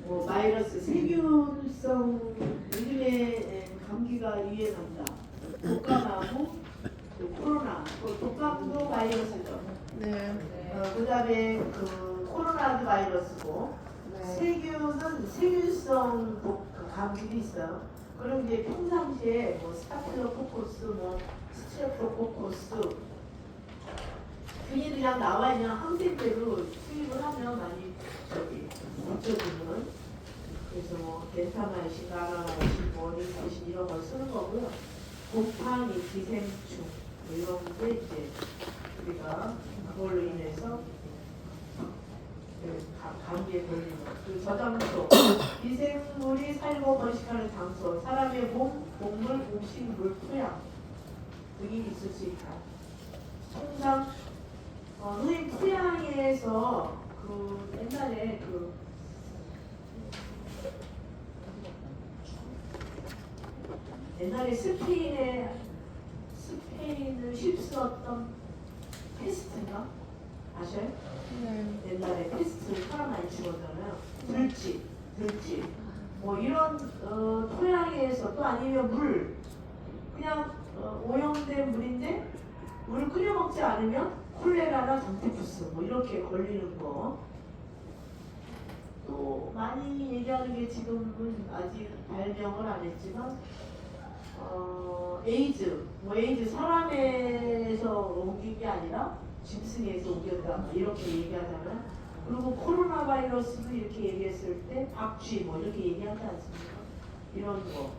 바이러스, 세균성 요즘에 감기가 유행한다. 독감하고 코로나, 독감도 바이러스죠. 네. 그다음에 코로나도 바이러스고 세균은 세균성 감기도 있어요. 그럼 이제 평상시에 스타필로코커스, 스트레프토코커스 균이 그냥 나와 있는 항생제로 투입을 하면 많이 고쳐주는, 그래서 벤타마이신, 나라마이신, 리스신 이런 걸 쓰는 거고요. 곰팡이, 기생충 이런 게 이제 우리가 그걸로 인해서 감기에 걸리는 그 저장소, 미생물이 살고 번식하는 장소, 사람의 몸, 동물, 음식, 물, 토양 등이 있을 수 있다. 통상 선생님 토양에서 옛날에 옛날에 스페인을 휩쓸었던 페스트인가 아셔요? 네. 옛날에 페스트 사람 많이 죽었잖아요. 들쥐 이런 토양에서, 또 아니면 물, 그냥 오염된 물인데 물을 끓여 먹지 않으면 콜레라나 장테푸스 이렇게 걸리는 거. 또 많이 얘기하는 게 지금은 아직 발명을 안 했지만 에이즈 사람에서 옮긴 게 아니라 짐승에서 옮겼다 이렇게 얘기하잖아요. 그리고 코로나 바이러스도 이렇게 얘기했을 때 박쥐 이렇게 얘기하지 않습니까? 이런 거.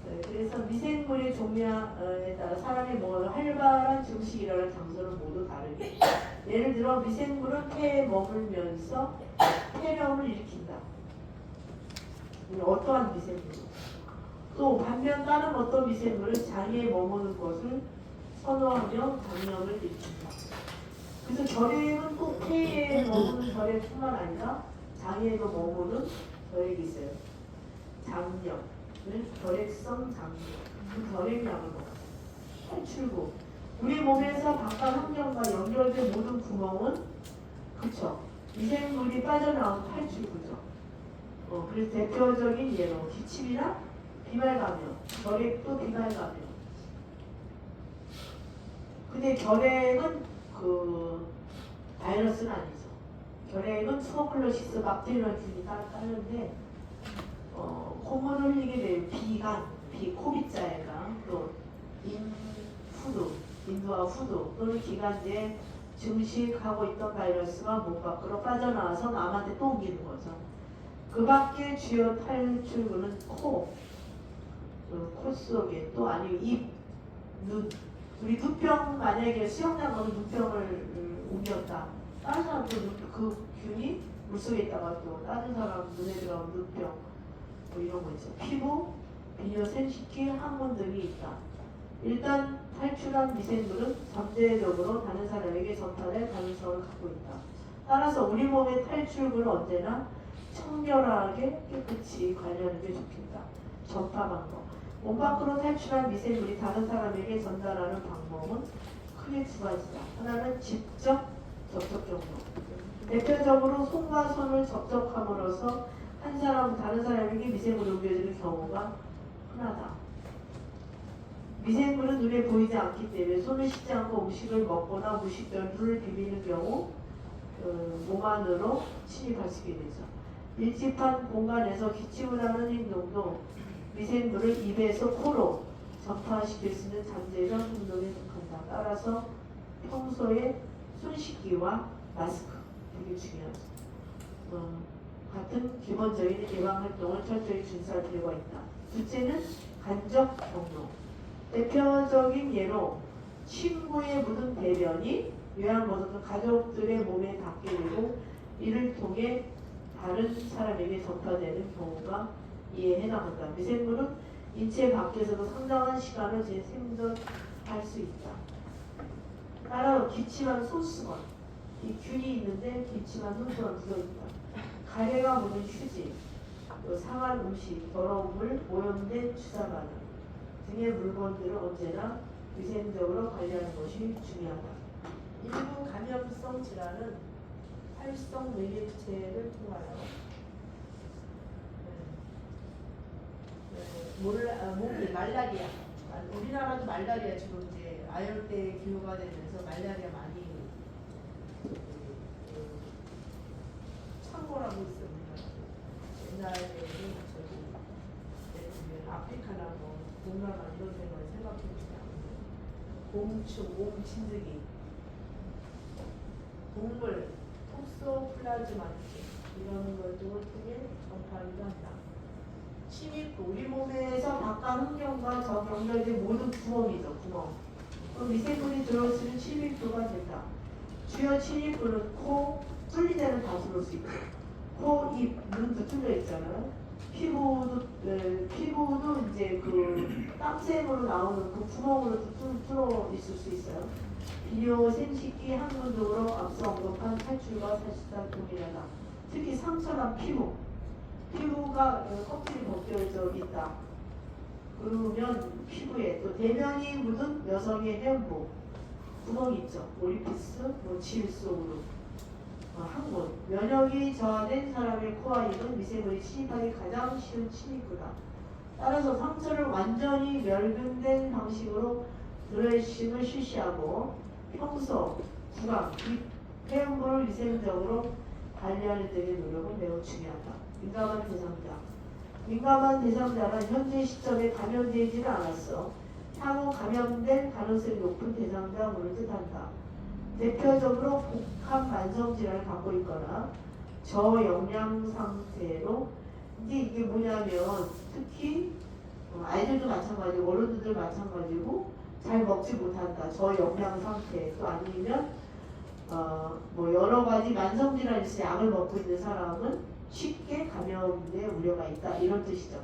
네, 그래서 미생물의 종류에 따라 사람의 활발한 증식이 일어나는 장소는 모두 다르게, 예를 들어 미생물은 폐에 머물면서 폐렴을 일으킨다. 어떠한 미생물? 또 반면 다른 어떤 미생물은 장에 머무는 것을 선호하며 장염을 일으킨다. 그래서 결핵은 꼭 폐에 머무는 결핵뿐만 아니라 장에도 머무는 결핵이 있어요. 장염, 결핵성 장염. 그 결핵약을 먹어요. 탈출구. 우리 몸에서 바깥 환경과 연결된 모든 구멍은 미생물이 빠져나온 탈출구죠. 그래서 대표적인 예로 기침이나 비말감염, 결핵도 비말감염. 근데 결핵은 바이러스는 아니죠. 결핵은 투버클로시스 박테리아균이 따르는데 콧물을 흘리게 되면 비강, 코빗자에가, 또 인두와 후두 또는 기관지에 증식하고 있던 바이러스가 몸 밖으로 빠져나와서 남한테 또 옮기는 거죠. 그 밖에 주요 탈출구는 코 속에, 또 아니면 입, 눈. 우리 눈병, 만약에 수영장 가면 눈병을 옮겼다. 다른 사람도 그 균이 물속에 있다가 또 다른 사람 눈에 들어가면 눈병 이런 거 있죠. 피부, 비뇨, 생식기, 항문 등이 있다. 일단 탈출한 미생물은 잠재적으로 다른 사람에게 전파될 가능성을 갖고 있다. 따라서 우리 몸의 탈출구를 언제나 청결하게 깨끗이 관리하는 게 좋겠다. 전파 방법. 몸 밖으로 탈출한 미생물이 다른 사람에게 전달하는 방법은 크게 두 가지다. 하나는 직접 접촉 경로. 대표적으로 손과 손을 접촉함으로써 한 사람은 다른 사람에게 미생물을 옮겨주는 경우가 흔하다. 미생물은 눈에 보이지 않기 때문에 손을 씻지 않고 음식을 먹거나 눈을 비비는 경우 몸 안으로 침입할 수 있게 되죠. 밀집한 공간에서 기침을 하는 행동도 미생물을 입에서 코로 전파시킬 수 있는 잠재적 행동에 속한다. 따라서 평소에 손 씻기와 마스크 되게 중요하죠. 같은 기본적인 예방 활동을 철저히 준수할 필요가 있다. 둘째는 간접 경로. 대표적인 예로 친구의 묻은 배변이 요양원에서 가족들의 몸에 닿게 되고 이를 통해 다른 사람에게 전파되는 경우가 이에 해당한다. 미생물은 인체 밖에서도 상당한 시간을 생존할 수 있다. 따라서 기침한 손수건, 이 균이 있는데 기침한 손수건 묻어있다. 가래가 묻은 휴지, 상한 음식, 더러운 물, 오염된 주사바늘 등의 물건들을 언제나 위생적으로 관리하는 것이 중요하다. 일부 감염성 질환은 활성 면역체를 통하여 모기, 말라리아. 우리나라도 말라리아 지금 이제 아열대 기후가 되면서 말라리아 많이 창궐하고 있습니다. 옛날에는 저기 아프리카나 뭐 동남아 이런 데만 생각해보지 않고 곰충, 곰진드기, 동물, 톡소플라즈마틱 이런 것들을 통해 전파하기도 한다. 침입구, 우리 몸에서 바깥 환경과 저 연결된 모든 구멍이죠, 구멍. 그럼 미세먼지 들어올 수 있는 침입구가 된다. 주요 침입구는 코, 뚫린 데는 다 들어올 수 있고, 코, 입, 눈도 뚫려 있잖아요. 피부도 이제 그 땀샘으로 나오는 그 구멍으로도 뚫어 있을 수 있어요. 비료, 생식기, 항문 등으로 앞서 언급한 탈출과 사실상 동일하다. 특히 상처난 피부가 껍질이 벗겨져 있다. 그러면 피부에 또 대면이 묻은 여성의 해음부 구멍이 있죠. 오리피스, 뭐 질 속으로 항문, 면역이 저하된 사람의 코와 입은 미세먼지 침입하기 가장 쉬운 침입구다. 따라서 상처를 완전히 멸균된 방식으로 드레싱을 실시하고 평소, 구강, 입, 해음부를 위생적으로 관리하는 등의 노력은 매우 중요하다. 민감한 대상자는 현재 시점에 감염되지는 않았어. 향후 감염될 가능성이 높은 대상자를 뜻한다. 대표적으로 복합 만성질환을 갖고 있거나 저영양 상태로 이게 뭐냐면 특히 아이들도 마찬가지고 어른들도 마찬가지고 잘 먹지 못한다. 저영양 상태 또 아니면 뭐 여러 가지 만성질환이 있어 약을 먹고 있는 사람은 쉽게 감염의 우려가 있다. 이런 뜻이죠.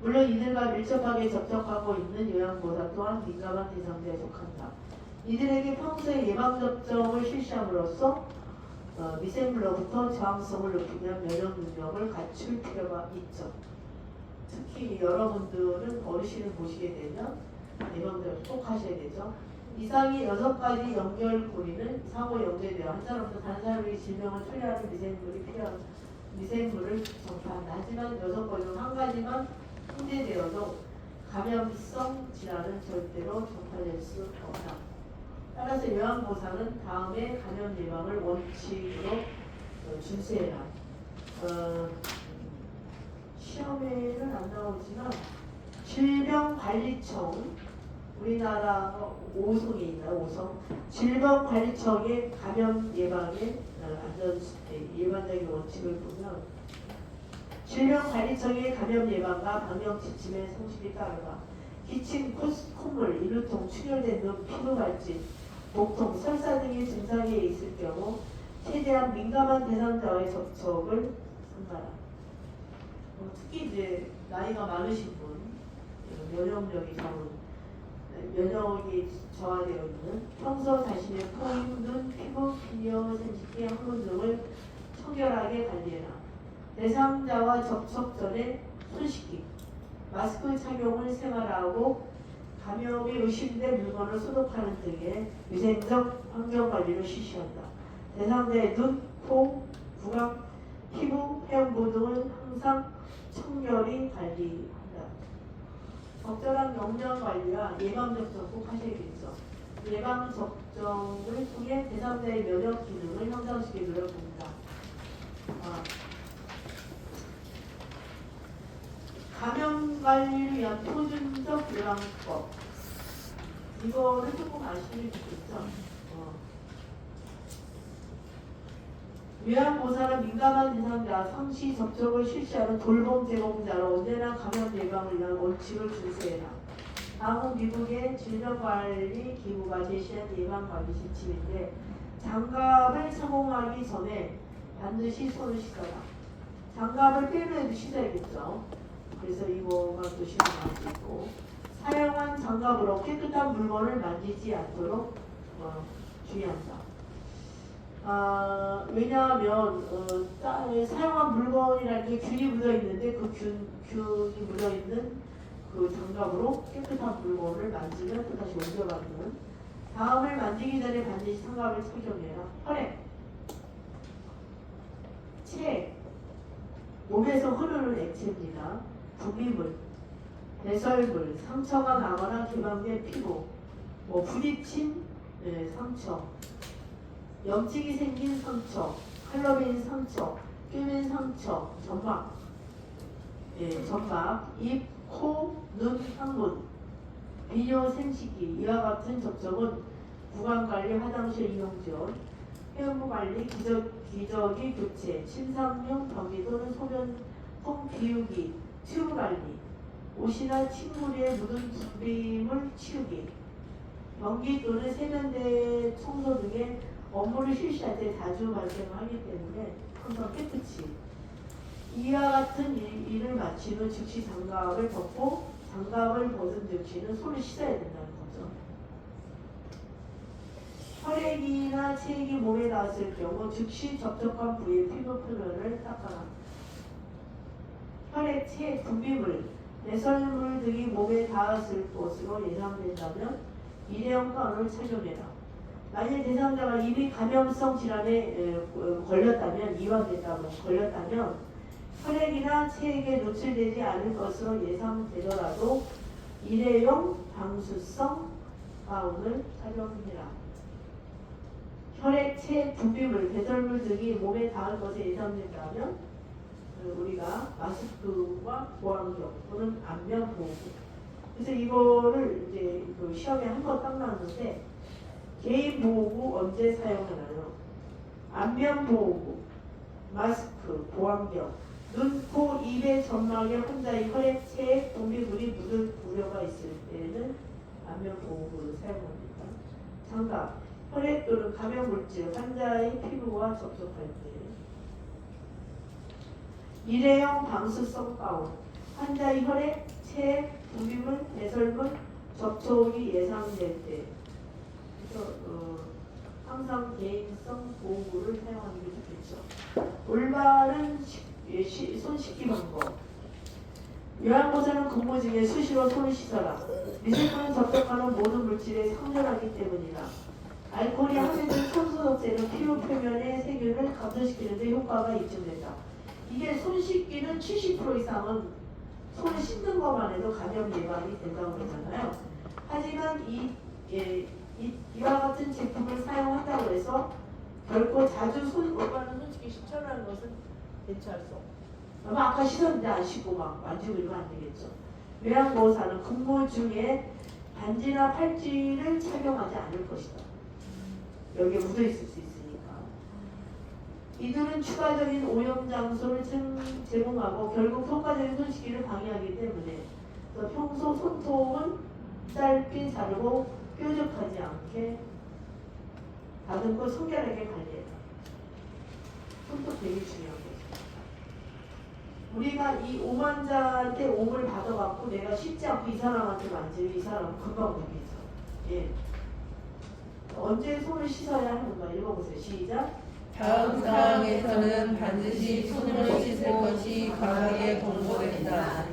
물론 이들과 밀접하게 접촉하고 있는 요양보다 또한 민감한 대상자에 속한다. 이들에게 평소에 예방접종을 실시함으로써 미생물로부터 저항성을 높이며 면역 능력을 갖출 필요가 있죠. 특히 여러분들은 어르신을 보시게 되면 예방접종 꼭 하셔야 되죠. 이상의 6가지 연결고리는 상호 연계되어 한 사람부터 다른 사람에게 질병을 초래하는 미생물을 전파한다. 하지만 6가지 중 한 가지만 통제되어도 감염성 질환은 절대로 전파될 수 없다. 따라서 요양보살은 다음에 감염 예방을 원칙으로 준수해라. 시험에는 안 나오지만 질병관리청 우리나라 5성에 있나요? 5성 질병관리청의 감염 예방의 안전 일반적인 원칙을 보면 질병관리청의 감염 예방과 방역 지침의 성실히 따르다. 기침, 콧물, 인후통, 출혈된 눈, 피부 발진, 목통, 설사 등의 증상이 있을 경우 최대한 민감한 대상자와의 접촉을 삼가라. 특히 이제 나이가 많으신 분, 면역력이 저하되어 있는 평소 자신의 코, 입, 눈, 피부, 비뇨, 생식기, 항문 등을 청결하게 관리해라. 대상자와 접촉 전에 손 씻기, 마스크 착용을 생활화하고 감염이 의심된 물건을 소독하는 등의 위생적 환경관리를 실시한다. 대상자의 눈, 코, 구강, 피부, 해음부 등을 항상 청결히 관리한다. 적절한 영양관리와 예방접종 꼭 하셔야겠죠. 예방접종을 통해 대상자의 면역 기능을 향상시키기 노력합니다. 감염 관리를 위한 표준적 예방법. 이거를 조금 아시면 좋겠죠. 요양보살은 민감한 대상자 상시 접촉을 실시하는 돌봄 제공자로 언제나 감염 예방을 위한 원칙을 준수해라. 다음은 미국의 질병관리기구가 제시한 예방관리 지침인데 장갑을 착용하기 전에 반드시 손을 씻어라. 장갑을 빼면 씻어야겠죠. 그래서 이거가 또 시험을 할 수 있고 사용한 장갑으로 깨끗한 물건을 만지지 않도록 주의한다. 왜냐하면 사용한 물건이라는 게 균이 묻어있는데 그 균이 묻어있는 그 장갑으로 깨끗한 물건을 만지면 또 다시 옮겨가는 다음을 만지기 전에 반드시 장갑을 착용해라. 혈액, 책, 몸에서 흐르는 액체입니다. 분비물, 배설물, 상처가 나거나 개방된 피부, 부딪힌 상처, 염증이 생긴 상처, 칼로빈 상처, 꿰맨 상처, 점막, 점막, 입, 코, 눈, 항문, 비뇨 생식기 이와 같은 접촉은 구강관리, 화장실 이용 지원, 폐업무관리, 기저귀 교체, 침상용 변기 또는 소변통 비우기, 튜브관리, 옷이나 침물에 묻은 분비물 치우기, 변기 또는 세면대 청소 등의 업무를 실시할 때 자주 발생하기 때문에 항상 깨끗이 이와 같은 일을 마친 후 즉시 장갑을 벗고 장갑을 벗은 즉시는 손을 씻어야 된다는 거죠. 혈액이나 체액이 몸에 닿았을 경우 즉시 접촉한 부위의 피부 표면을 닦아라. 혈액, 체액, 분비물, 배설물 등이 몸에 닿았을 것으로 예상된다면 일회용 가운을 착용해라. 만일 대상자가 이미 감염성 질환에 걸렸다면 혈액이나 체액에 노출되지 않을 것으로 예상되더라도 일회용 방수성 가운을 착용해라. 혈액, 체액, 분비물, 배설물 등이 몸에 닿을 것에 예상된다면 우리가 마스크와 보안경 또는 안면 보호구. 그래서 이거를 이제 그 시험에 한 번 딱 나왔는데 개인 보호구 언제 사용하나요? 안면 보호구, 마스크, 보안경, 눈, 코, 입의 점막에 환자의 혈액, 체액, 분비물이 묻을 우려가 있을 때는 안면 보호구를 사용합니다. 장갑, 혈액 또는 감염물질, 환자의 피부와 접촉할 때. 일회용 방수성 가운, 환자의 혈액, 체액, 분비물, 배설물, 접촉이 예상될 때. 그래서 항상 개인성 보호구를 사용하는 게 좋겠죠. 올바른 손 씻기 방법. 요양보호사는 근무 중에 수시로 손을 씻어라. 미세먼지 접촉하는 모든 물질에 상존하기 때문이다. 알코올이 함유된 손소독제는 피부 표면의 세균을 감소시키는 데 효과가 입증된다. 이게 손 씻기는 70% 이상은 손을 씻는 것만 해도 감염 예방이 된다고 그러잖아요. 하지만 이와 같은 제품을 사용한다고 해서 결코 자주 올바른 손 씻기 실천하는 것은 괜찮을 수 없고, 아까 씻었는데 안 씻고 막 만지고 이러면 안 되겠죠. 요양보호사는 근무 중에 반지나 팔찌를 착용하지 않을 것이다. 여기에 묻어 있을 수 있으니까. 이들은 추가적인 오염 장소를 제공하고 결국 효과적인 손 씻기를 방해하기 때문에 평소 손톱은 짧게 자르고 뾰족하지 않게 다듬고 청결하게 관리해라. 손톱 되게 중요한 거죠. 우리가 이 오만자한테 옴을 받아갖고 내가 쉽지 않고 이 사람한테 만지면 이 사람은 금방 보겠죠. 예. 언제 손을 씻어야 하는가 읽어보세요. 시작. 다음 사항에서는 반드시 손을 씻을 것이 강하게 권고된다.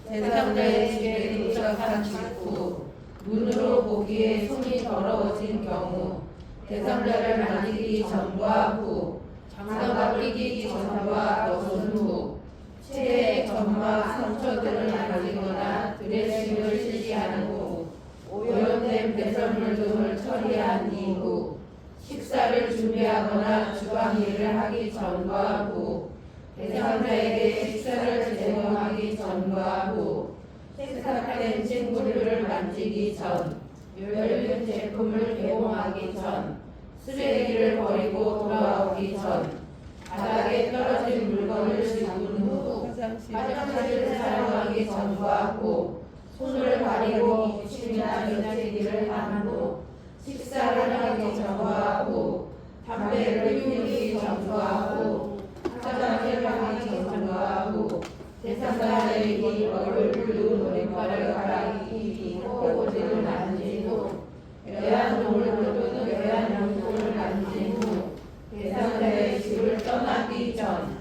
제3자의 집에 도착한 직후 눈으로 보기에 손이 더러워진 경우 제3자를 만지기 전과 후, 장갑 끼기 전과 벗은 후, 체액, 점막, 상처들을 만지거나 드레싱을 실시한 후, 오염된 배설물 등을 처리한 이후, 식사를 준비하거나 주방 일을 하기 전과 후, 대상자에게 식사를 제공하기 전과 후, 세탁된 친구들을 만지기 전, 멸균 제품을 개봉하기 전, 쓰레기를 버리고 돌아오기 전, 바닥에 떨어진 물건을 짚은 후, 화장실을 사용하기 전과 후, 손을 가리고 침이나 면치기를 한 후, 식사를 하기 전과 후, 담배를 피우기 전과 후, 화장을 하기 전과 후, 대상자에게 얼굴, 머리카락을 가리기, 코골이를 만진 후, 애완동물 또는 애완용품을 만진 후, 대상자의 집을 떠나기 전.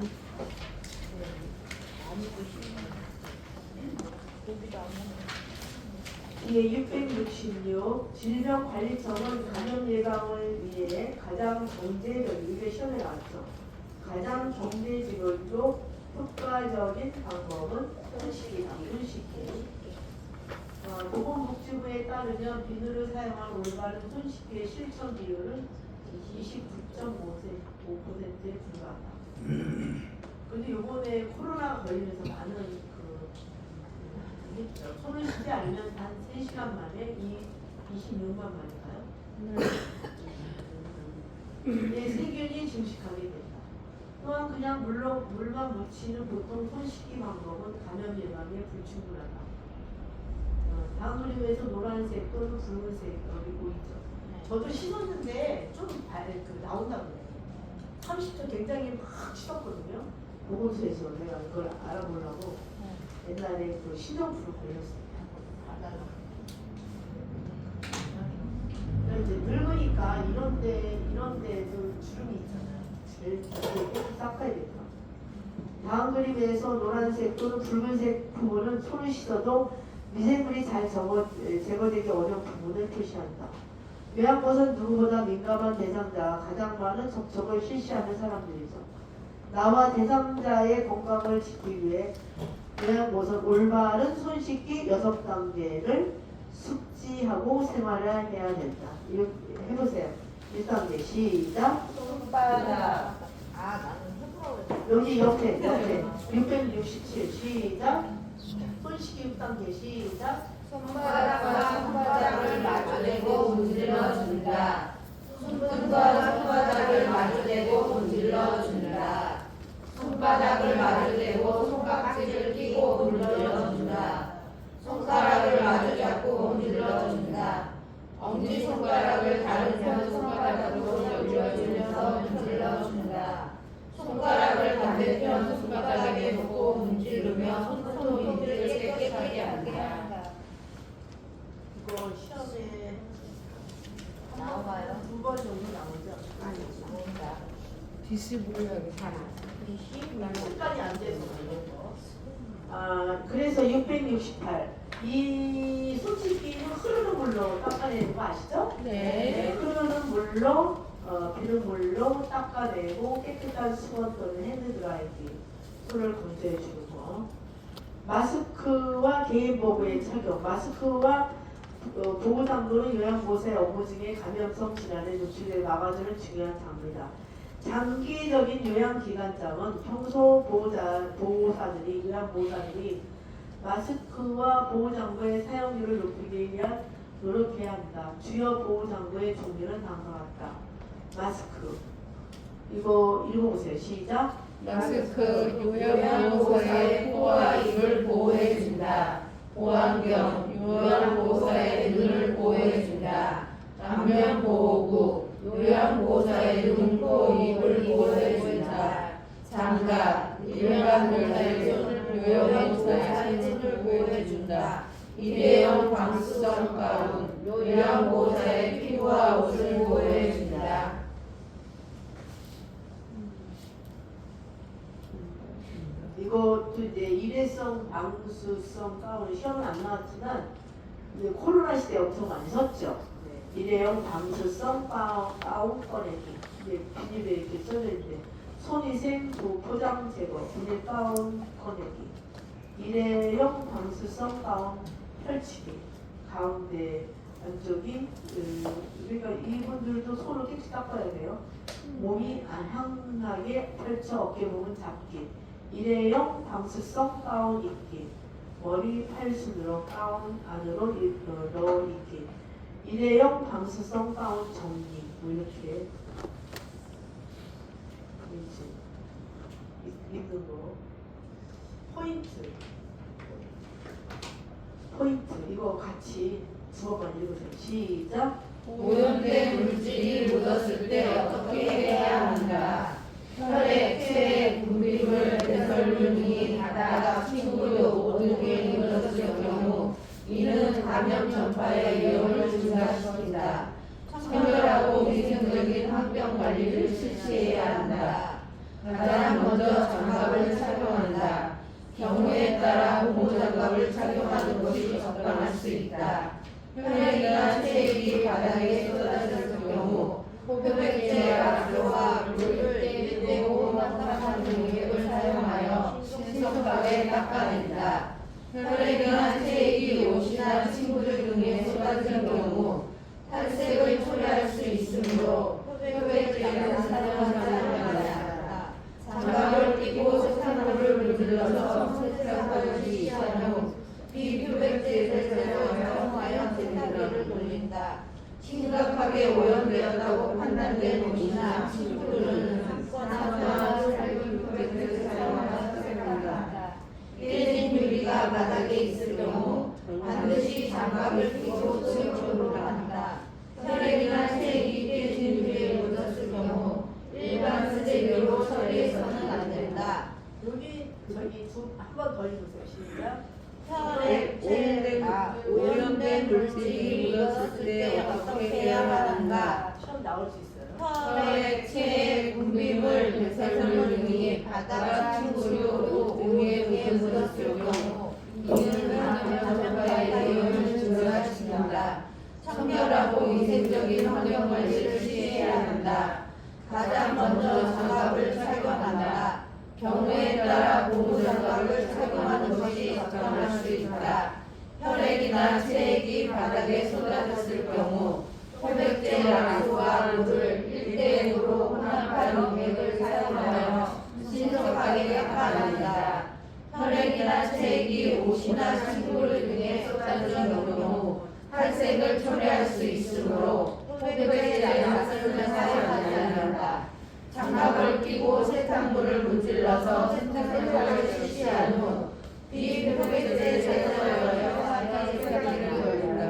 뒤에 666 질병관리청은 감염 예방을 위해 가장 경제적 이게 시험에 나왔죠. 가장 경제적으로 효과적인 방법은 손 씻기. 보건복지부에 따르면 비누를 사용한 올바른 손 씻기의 실천 비율은 29.5%에 불과하다. 근데 요번에 코로나가 걸리면서 많은 손을 씻지 않으면 단 3시간 만에 26만 마리인가요? 세균이 증식하게 된다. 또한 그냥 물만 묻히는 보통 손 씻기 방법은 감염 예방에 불충분하다. 다음 그림에서 노란색 또는 붉은색이 보이죠. 저도 씻었는데 좀 나온다고 그래요. 30초 굉장히 막 씻었거든요. 보건소에서 내가 그걸 알아보려고 옛날에 그 신용프로 걸렸어요. 이제 늙으니까 이런 데도 주름이 있잖아요. 깨끗이 닦아야겠다. 다음 그림에서 노란색 또는 붉은색 부분은 손을 씻어도 미생물이 잘 제거되기 어려운 부분을 표시한다. 요양보선 누구보다 민감한 대상자가 가장 많은 접촉을 실시하는 사람들이죠. 나와 대상자의 건강을 지키기 위해 요양보선 올바른 손 씻기 6단계를 숙지하고 생활을 해야 된다. 해보세요. 1단계 시작. 손바닥. 나는 해보라고 여기 옆에 667 시작. 손 씻기 6단계 시작. 손바닥과 손바닥을 마주대고 문질러 준다. 손등과 손바닥을 마주대고 문질러 준다. 손바닥을 마주대고 손깍지를 끼고 문질러 준다. 손가락을 마주잡고 문질러 준다. 엄지손가락을 다른 편 손바닥으로 올려주면서 문질러 준다. 손가락을 반대편 손바닥에 놓고 문지르며 손톱인지를 깨끗하게 한다. 이거 시험에 나와요? 2번 정도 나오죠? 아니, 뭔가 디스블 해야겠다. 습관이 안 돼서 그런 거. 그래서 668. 이 손씻기는 흐르는 물로 닦아내는 거 아시죠? 네. 흐르는 물로 비눗물로 닦아내고 깨끗한 수건 또는 핸드드라이기 손을 건조해 주는 거. 마스크와 개인보호의 착용. 마스크와 보호장구는 요양보호사의 업무 중에 감염성 질환에 노출되게 막아주는 중요한 장비다. 장기적인 요양기관장은 평소 요양보호사들이 마스크와 보호장구의 사용률을 높이기 위한 노력해야 한다. 주요 보호장구의 종류는 다음과 같다. 마스크. 이거 읽어보세요. 시작. 마스크 요양보호사의 코와 입을 보호해준다. 보안경 요양보호사의 눈을 보호해준다. 안면보호구 요양보호사의 눈, 코, 입을 보호해준다. 장갑 요양보호사의 손을 요양보호사의 손을 보호해준다. 일회용 방수성 가운 요양보호사의 피부와 옷을 보호해준다. 이것도 이제 일회성 방수성 가운 시험은 안 나왔지만 이제 코로나 시대에 엄청 많이 썼죠. 일회용 방수성 가운 꺼내기. 이제 비닐에 이렇게 써져 있는데 손위생 포장 제거 비닐 가운 꺼내기. 일회용 방수성 가운 펼치기. 가운데 안쪽이 그러니까 이분들도 손을 깨끗이 닦아야 돼요. 몸이 향하게 펼쳐 어깨 부분 잡기. 일회용 방수성 가운 입기. 머리 팔순으로 가운 안으로 넣어 입기. 일회용 방수성 가운 정리. 뭐 이렇게 입는 거. 포인트 이거 같이 두번만 읽으세요. 시작. 오염된 물질이 묻었을 때 어떻게 해야 한다. 혈액, 체액, 분비물, 배설물이 닿다가 피부로 모든 게 묻었을 경우 이는 감염 전파의 위험을 증가시킨다. 청결하고 위생적인 환경 관리를 실시해야 한다. 가장 먼저 장갑을 착용한다. 경우에 따라 고무장갑을 착용하는 것이 적당할 수 있다. 혈액이나 체액이 바닥에 쏟아졌을 경우 흡액제와 물을 떼내고 환산하는 용액을 사용하여 닦아낸다. 혈액이나 체액이 옷이나 친구들 등에 쏟아진 경우 탈색을 초래할 수 있으므로 혈액제는 사용하지 않는다. 장갑을 끼고 세탁물을 문질러서 세탁할 수 있는 후 비표백제를 사용하여 세탁기를 돌린다. 심각하게 오염되었다고 판단된 옷이나 친구들은 산화나 살균 표백제를 사용하여 세탁한다. 깨진 유리가 바닥에 있을 경우 반드시 장갑을 끼고 치우도록 한다. 혈액이나 체액이 깨진 유리에 묻었을 경우 일반 쓰레기로 처리해서는 안 된다. 여기 저기 한 번 더 읽으세요. 시작. 혈액, 체액, 오염된 물질이 묻었을 때 어떻게 해야 하는가? 시험 나올 수 있어요. 혈액, 체액, 분비물, 배설물 등이 바다가 친구로 공기에 묻었을 경우 이는 감염자의 위험을 증가시킨다. 청결하고 위생적인 환경 관리를 실시해야 한다. 가장 먼저 장갑을 착용한다. 경우에 따라 고무장갑을 착용하는 것이 적당할 수 있다. 혈액이나 체액이 바닥에 쏟아졌을 경우 표백제 약수와 물을 1대1로 혼합한 용액을 사용하여 신속하게 닦아낸다. 혈액이나 체액이 옷이나 친구들 등에 쏟아진 경우 탈색을 초래할 수 있으므로 표백제 약수를 사용하지 않는다. 장갑을 끼고 세탁물을 문질러서 세탁을 실시한 후 비표백제 제거하여 세탁기를 돌린다.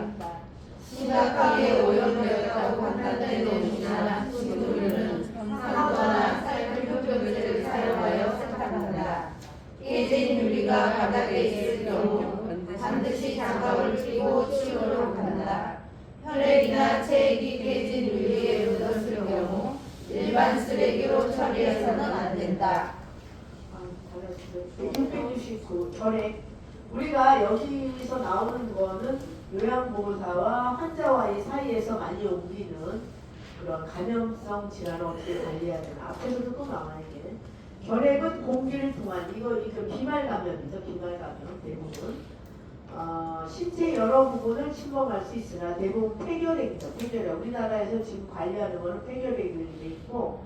심각하게 오염되었다고 판단된 옷이나 친구들은 산화나 살균 표백제를 사용하여 세탁한다. 깨진 유리가 바닥에 있을 경우 반드시 장갑을 끼고 치우도록 한다. 혈액이나 체액이 깨진 유리에 묻었을 경우 일반 쓰레기로 처리해서는 안 된다. 669 결핵. 우리가 여기서 나오는 거는 요양보호사와 환자와의 사이에서 많이 옮기는 그런 감염성 질환을 어떻게 관리해야 되나. 앞에서도 또 나와요. 이게. 결핵은 공기를 통한 이거 비말 감염이죠. 비말 감염 대부분. 신체 여러 부분을 침범할 수 있으나 대부분 폐결핵이죠. 폐결핵. 우리나라에서 지금 관리하는 거는 폐결핵으로 돼 있고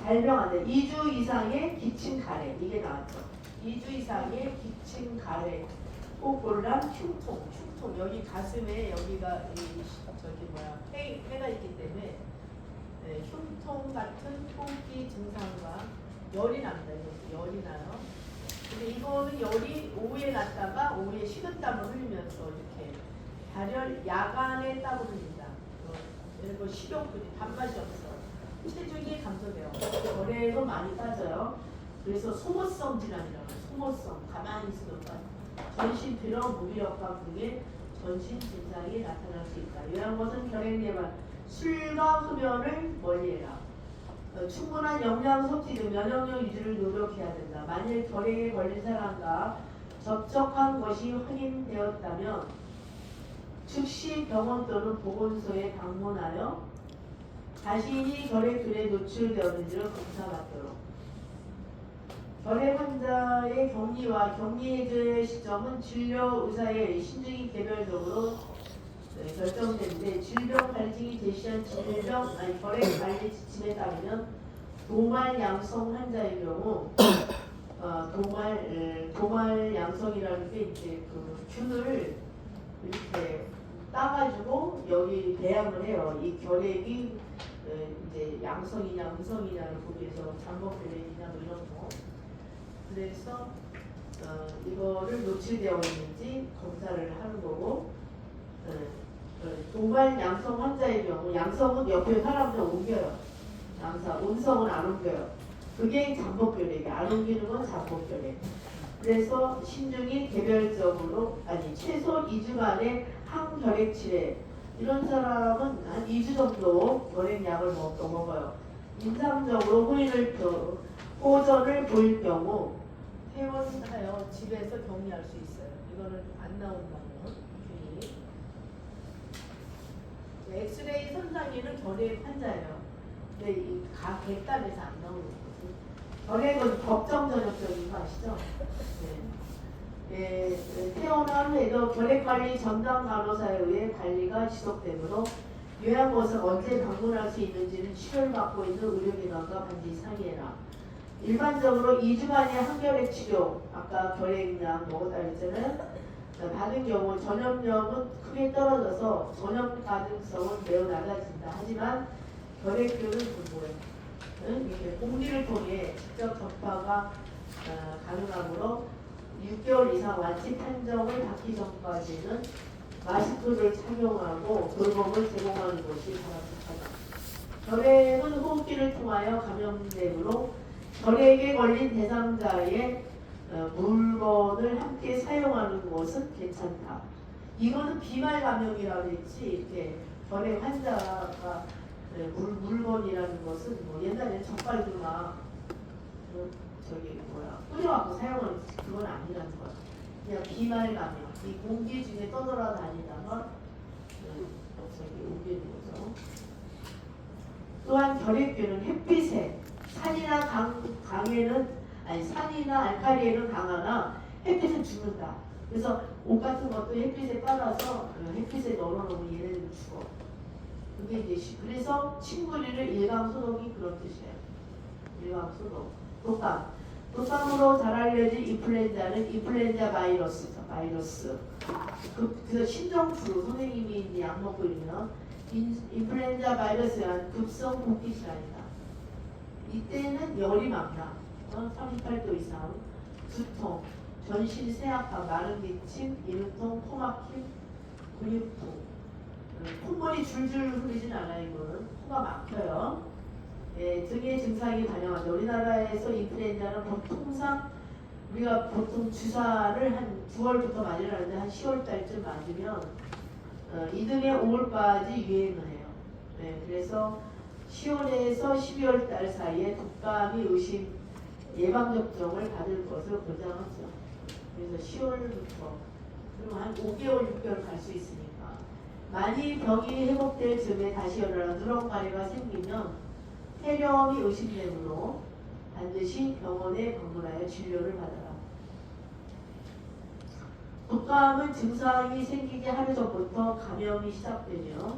발병하는 2주 이상의 기침 가래 이게 나왔죠. 2주 이상의 기침 가래, 호골람, 흉통 여기 가슴에 여기가 폐가 있기 때문에 흉통 같은 통기 증상과 열이 납니다. 열이 나요. 근데 이거는 열이 오후에 났다가 오후에 식은땀을 흘리면서 이렇게 발열 야간에 땀을 흘린다. 그리고 식욕들이 단맛이 없어. 체중이 감소돼요. 열에서 많이 빠져요. 그래서 소모성 질환이라고 해요. 소모성 가만히 있으면 전신 피로 무기력감 등의 전신 증상이 나타날 수 있다. 이러한 것은 결핵 예방, 술과 흡연을 멀리해라. 충분한 영양 섭취 등 면역력 유지를 노력해야 된다. 만일 결핵에 걸린 사람과 접촉한 것이 확인되었다면 즉시 병원 또는 보건소에 방문하여 자신이 결핵균에 노출되었는지를 검사받도록. 결핵 환자의 격리와 격리해제의 시점은 진료 의사의 신중히 개별적으로 결정되는데 질병 발진이 제시한 결핵 관리 지침에 따르면 도말 양성 환자의 경우 도말 양성이라는 게 이제 그 균을 이렇게 따가지고 여기 배양을 해요. 이 결핵이 이제 양성이냐 음성이냐를 보기 위해서 장복결핵이냐 뭐 이런 거. 그래서 이거를 노출되어 있는지 검사를 하는 거고. 도말 양성 환자의 경우 양성은 옆에 사람들 옮겨요. 음성은 안 옮겨요. 그게 잠복결핵이 안 옮기는 건 잠복결핵. 그래서 신중히 개별적으로 최소 2주간의 항결핵 치레. 이런 사람은 한 2주 정도 결핵약을 먹어요. 임상적으로 호전을 보일 경우 퇴원하여 집에서 격리할 수 있어요. 이거는 안 나온다는 균이. 엑스레이 선상에는 결핵 환자예요. 근데 이 객단에서 안 나오는 거지. 결핵은 법정 전역적인 거 아시죠? 네. 퇴원한 후에도 결핵관리 전담 간호사에 의해 관리가 지속되므로 요양원을 언제 방문할 수 있는지는 치료를 받고 있는 의료기관과 반드시 상의해라. 일반적으로 2주 만에 한결핵 치료, 아까 결핵약 먹었다 그랬잖아요. 받은 경우 전염력은 크게 떨어져서 전염 가능성은 매우 낮아진다. 하지만 결핵균은 그 뭐예요? 이게 공기를 통해 직접 전파가 가능하므로 6개월 이상 완치 판정을 받기 전까지는 마스크를 착용하고 돌봄을 제공하는 것이 바람직하다. 결핵은 호흡기를 통하여 감염되므로 결핵에 걸린 대상자의 물건을 함께 사용하는 것은 괜찮다. 이거는 비말 감염이라고 했지, 이렇게 결핵 환자가 물건이라는 것은 뭐 옛날에 젓갈도나 뿌려갖고 사용하는 그건 아니라는 거야. 그냥 비말 감염, 이 공기 중에 떠돌아다니다가 옮기는 거죠. 또한 결핵균은 햇빛에 산이나 강에는 산이나 알칼리에는 강하나 햇빛은 죽는다. 그래서 옷 같은 것도 햇빛에 빨아서 햇빛에 널어놓으면 얘네들은 죽어. 그게 이제 그래서 침구리를 일광소독이 그런 뜻이에요. 일광소독. 독감으로 잘 알려진 인플루엔자는 인플루엔자 바이러스죠. 바이러스. 그래서 심정프루 선생님이 약 먹고 있으면 인플루엔자 바이러스란 급성 공기질환이다. 이때는 열이 막 나. 38도 이상, 두통, 전신 세아파, 마른 기침, 인후통, 코막힘, 근육통. 콧물이 줄줄 흐르진 않아요. 이거는 코가 막혀요. 등의 증상이 반영한다. 우리나라에서 인플루엔자는 통상 우리가 보통 주사를 한 9월부터 맞으려 하는데 한 10월 달쯤 맞으면 이듬해 5월까지 유행을 해요. 그래서 10월에서 12월 달 사이에 독감이 의심 예방접종을 받을 것을 권장하죠. 그래서 10월부터 그리고 한 5개월, 6개월 갈 수 있으니까 만일 병이 회복될 즈음에 다시 열어라 누렁가리가 생기면 폐렴이 의심되므로 반드시 병원에 방문하여 진료를 받아라. 독감은 증상이 생기기 하루 전부터 감염이 시작되며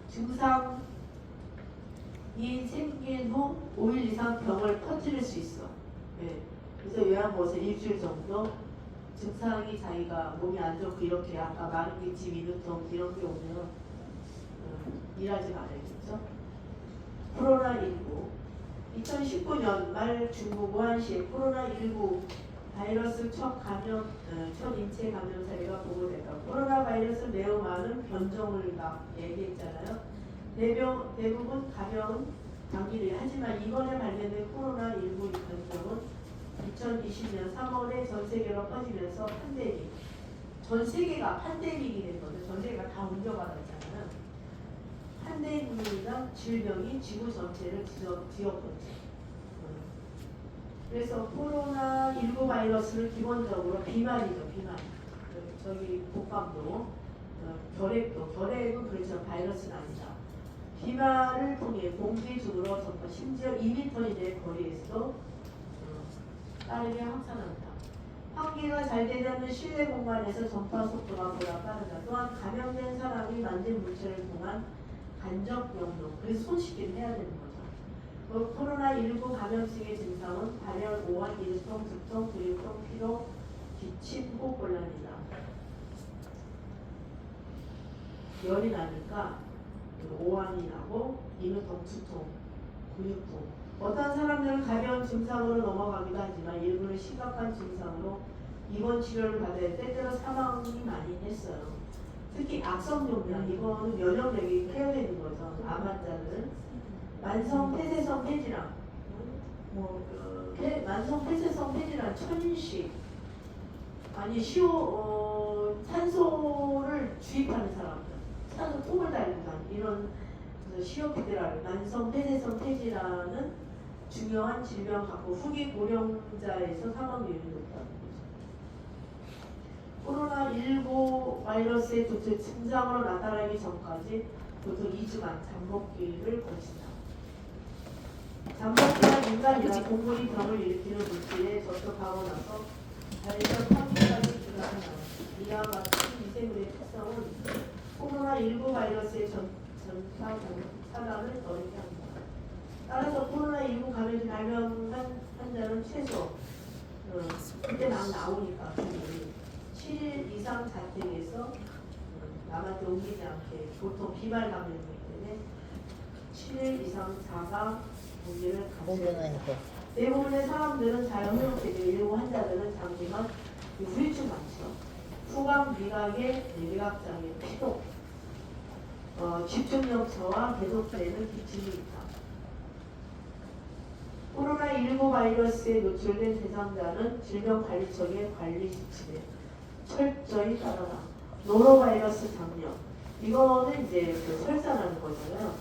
증상이 생긴 후 5일 이상 병을 퍼뜨릴 수 있어. 그래서 요양원에서 일주일 정도 증상이 자기가 몸이 안 좋고 이렇게 아까 마른 기침, 인후통 이런 게 오면 일하지 말아야겠죠. 코로나19 2019년 말 중국 우한시에 코로나19 바이러스 첫 인체 감염 사례가 보고됐다. 코로나 바이러스 매우 많은 변종을 막 얘기했잖아요. 대부분 감염은 당기를 하지만 이번에 발견된 코로나19 변종은 2020년 3월에 전 세계로 퍼지면서 팬데믹. 전 세계가 팬데믹이 된 거죠. 전 세계가 다 옮겨받았잖아요. 팬데믹이나 질병이 지구 전체를 뒤엎었죠. 그래서 코로나19 바이러스는 기본적으로 비말이죠. 비말. 저기 독감도 결핵은 그렇죠. 바이러스는 아니다. 비말을 통해 공기 중으로 전파, 심지어 2m 이내 거리에서도 빠르게 확산한다. 환기가 잘 되지 않는 실내 공간에서 전파 속도가 보다 빠르다. 또한 감염된 사람이 만진 물체를 통한 간접 영역, 그래서 손 씻기를 해야 되는 거죠. 코로나19 감염증의 증상은 발열, 오한, 인후통, 두통, 근육통, 피로, 기침, 호흡곤란이다. 열이 나니까 오한이 나고 인후통, 두통, 근육통. 어떤 사람들은 가벼운 증상으로 넘어가기도 하지만 일부는 심각한 증상으로 입원 치료를 받아야 때때로 사망이 많이 했어요. 특히 악성종양, 이거는 면역력이 퇴화되는 거죠. 암 환자들은 만성 폐쇄성 폐질환, 만성 폐쇄성 폐질환, 천식, 아니 산소를 주입하는 사람들, 산소 통을 달고 다니는 이런 COPD라는 만성 폐쇄성 폐질환은 중요한 질병 갖고 후기 고령자에서 사망률이 높다는 거죠. 코로나19 바이러스의 증상으로 나타나기 전까지 보통 2주간 잠복기를 거친다. 잠복기는 인간이나 동물이 병을 일으키는 물질에 접촉하고 나서 발전 확률까지 불가능합니다. 이와 같은 미생물의 특성은 코로나19 바이러스의 전파 차단을 어렵게 합니다. 따라서 코로나19 감염이 발병한 환자는 최소 그때 막 나오니까 7일 이상 자택에서 남한테 옮기지 않게 보통 비말 감염이기 때문에 7일 이상 자가 옮기를 가져야 대부분의 사람들은 잘 회복되고 일부 환자들은 장기간 후유증 많죠. 후각 미각의 미각장애, 피로, 집중력 저하 계속되는 기침이 있다. 코로나19 바이러스에 노출된 대상자는 질병관리청의 관리 지침에 철저히 따라라. 노로바이러스 장염. 이거는 이제 그 설사라는 거잖아요.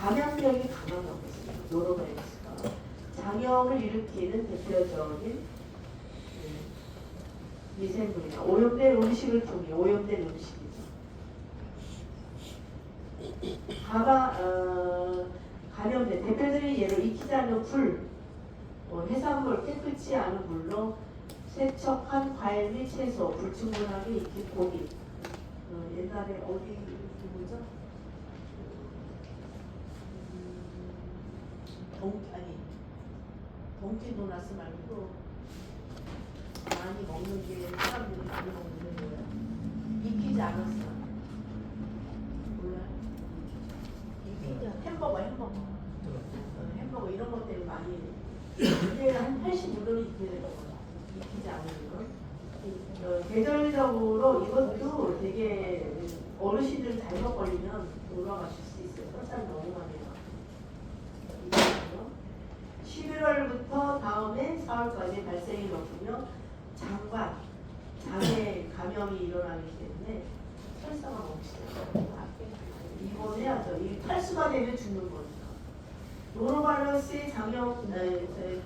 감염력이 강하다고 했어요. 노로바이러스가. 장염을 일으키는 대표적인 미생물이나 오염된 음식을 통해 오염된 음식이죠. 감염된 대표적인 예로 익히지 않은 불, 해산물 깨끗이 않은 물로 세척한 과일 및 채소, 불충분하게 익힌 고기. 옛날에 어디 뭐죠? 동키 도나스 말고 많이 먹는 게 사람들이 많이 먹는 거예요. 익히지 않았어. 몰라요? 햄버거 이런 것 때문에 많이 이게 한 85도로 익혀야 되는 거예요. 익히지 않은 거. 계절적으로 이것도 되게 어르신들 잘못 걸리면 돌아가실 수 있어요. 설사를 너무 많이 해요. 11월부터 다음에 4월까지 발생이 높으며 장에 감염이 일어나기 때문에 설사가 없어요. 이건 해야죠. 이 탈수가 되면 죽는 거니까. 노로바이러스의 장염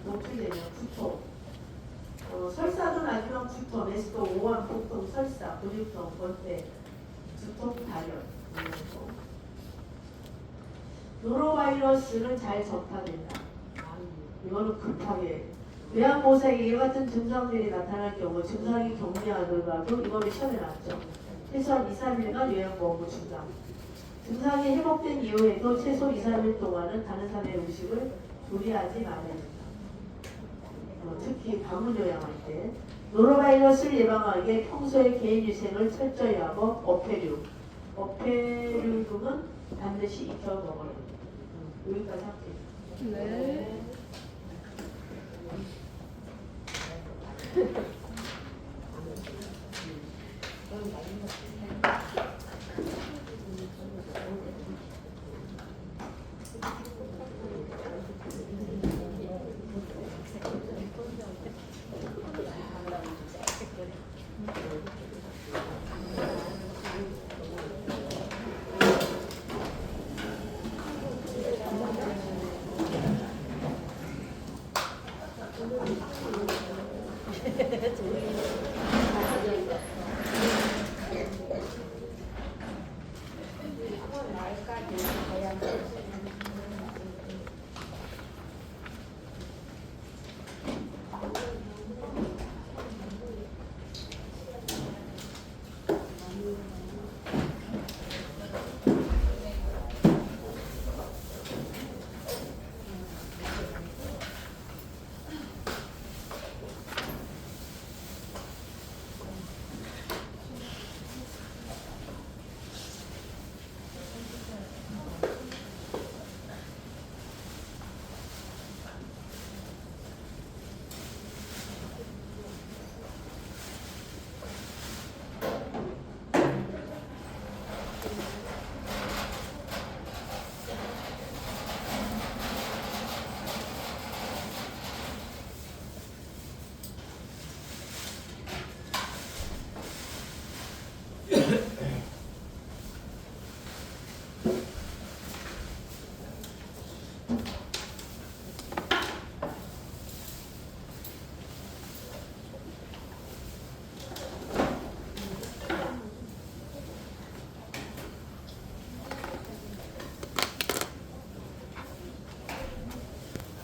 노출되면 구토, 설사도 나지만 구토, 메스도 오한, 복통, 설사, 근육통, 권태, 두통, 발열 이런 거. 노로바이러스는 잘 전파된다. 이거는 급하게 외양모색에 이와 같은 증상들이 나타날 경우 증상이 격리하더라도 이거를 시험에 놨죠. 최소한 2-3일간 요양보험부 중단. 증상이 회복된 이후에도 최소 2-3일 동안은 다른 사람의 음식을 조리하지 말아야 된다. 특히 방문 요양할 때 노로바이러스를 예방하기 위해 평소에 개인위생을 철저히 하고 어패류금은 반드시 익혀 먹어야 된다. 여기까지 할게요. 네.